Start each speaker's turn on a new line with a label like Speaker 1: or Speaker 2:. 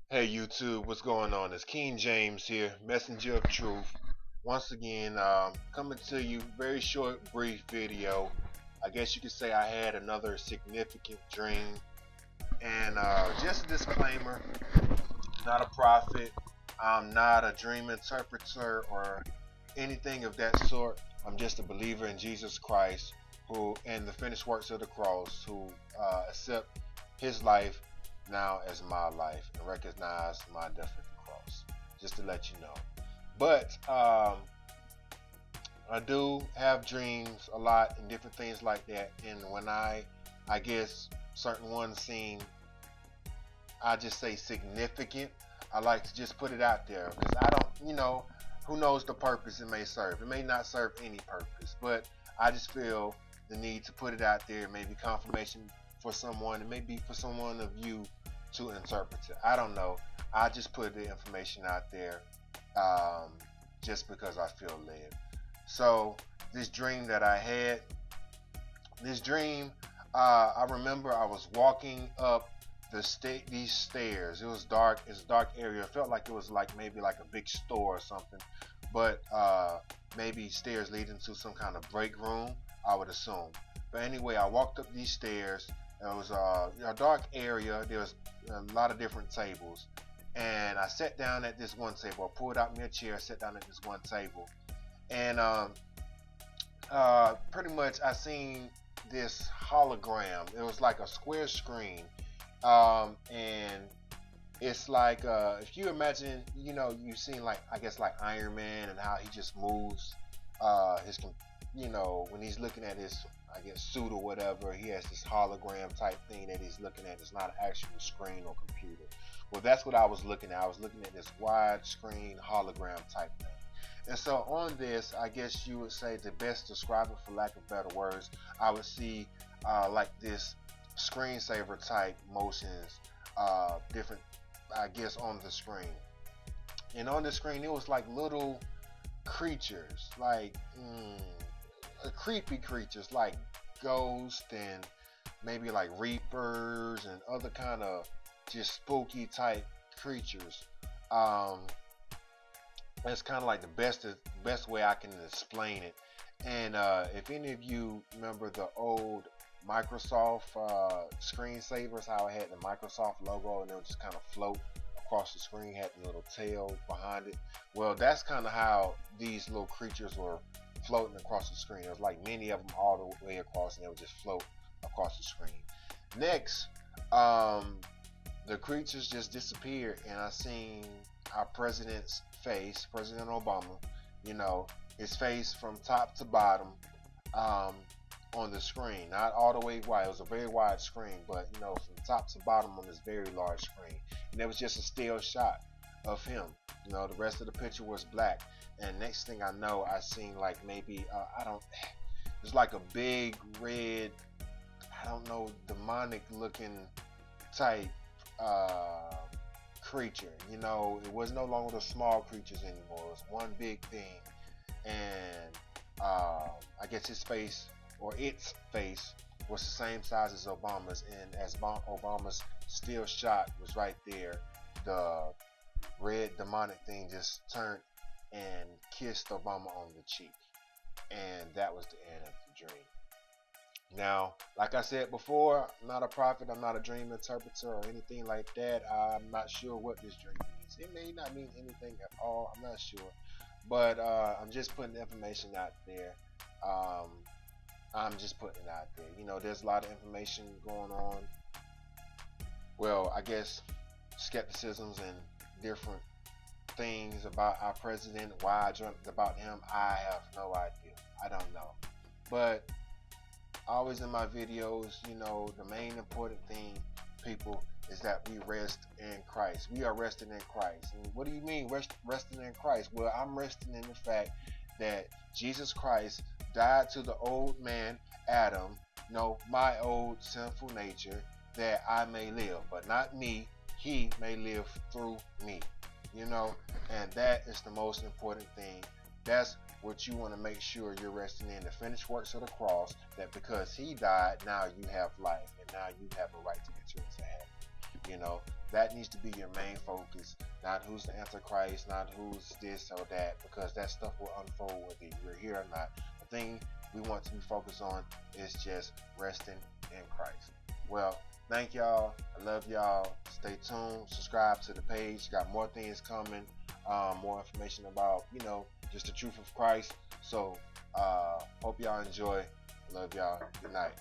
Speaker 1: Hey YouTube, what's going on? It's King James here, Messenger of Truth. Once again, coming to you, very short, brief video. I guess you could say I had another significant dream. And just a disclaimer, not a prophet. I'm not a dream interpreter or anything of that sort. I'm just a believer in Jesus Christ, who and the finished works of the cross, who accept His life now as my life and recognize my death at the cross. Just to let you know. But I do have dreams a lot and different things like that. And when I guess certain ones seem, I just say significant. I like to just put it out there because I don't, who knows the purpose it may serve. It may not serve any purpose, but I just feel the need to put it out there. Maybe confirmation for someone, and maybe for someone of you to interpret it. I don't know. I just put the information out there um, just because I feel led. So this dream that I had, this dream, I remember I was walking up these stairs. It was dark. It's a dark area. It felt like it was like maybe like a big store or something, but maybe stairs leading to some kind of break room, I would assume. But anyway, I walked up these stairs. It was a dark area. There was a lot of different tables, and I sat down at this one table. I pulled out me a chair, sat down at this one table, and pretty much I seen this hologram. It was like a square screen, and it's like if you imagine, you've seen like I guess like Iron Man and how he just moves his, when he's looking at his I guess suit or whatever, he has this hologram type thing that he's looking at. It's not an actual screen or computer. Well, that's what I was looking at. I was looking at this wide screen hologram type thing. And so on this, I guess you would say to best describe it, for lack of better words, I would see like this screensaver type motions, different, I guess, on the screen. And on the screen, it was like little creatures, like creepy creatures, like ghosts and maybe like reapers and other kind of just spooky type creatures. Um, that's kind of like the best way I can explain it. And if any of you remember the old Microsoft screensavers, how it had the Microsoft logo and it would just kind of float across the screen, had the little tail behind it. Well, that's kind of how these little creatures were floating across the screen. It was like many of them all the way across, and they would just float across the screen. Next, the creatures just disappeared, and I seen our president's face, President Obama, you know, his face from top to bottom, um, on the screen. Not all the way wide. It was a very wide screen, but from top to bottom on this very large screen. And it was just a still shot of him. The rest of the picture was black. And next thing I know, I seen like maybe I don't. It's like a big red, I don't know, demonic looking type uh, creature. It was no longer the small creatures anymore. It was one big thing, and I guess his face or its face was the same size as Obama's, and as Obama's still shot was right there, the red demonic thing just turned and kissed Obama on the cheek, and that was the end of the dream. Now, like I said before, I'm not a prophet, I'm not a dream interpreter or anything like that. I'm not sure what this dream means. It may not mean anything at all, I'm not sure. But I'm just putting the information out there. Um, I'm just putting it out there. There's a lot of information going on. Well, I guess skepticisms and different things about our president, why I dreamt about him, I have no idea. I don't know. But always in my videos, the main important thing, people, is that we rest in Christ. We are resting in Christ. And what do you mean resting in Christ? Well, I'm resting in the fact that Jesus Christ died to the old man Adam, my old sinful nature, that I may live, but not me. He may live through me. And that is the most important thing. That's what you want to make sure you're resting in, the finished works of the cross, that because he died, now you have life, and now you have a right to enter into heaven. You know, that needs to be your main focus, not who's the Antichrist, not who's this or that, because that stuff will unfold whether you're here or not. The thing we want to be focused on is just resting in Christ. Well, thank y'all. I love y'all. Stay tuned. Subscribe to the page. Got more things coming. More information about, just the truth of Christ. So, hope y'all enjoy. Love y'all. Good night.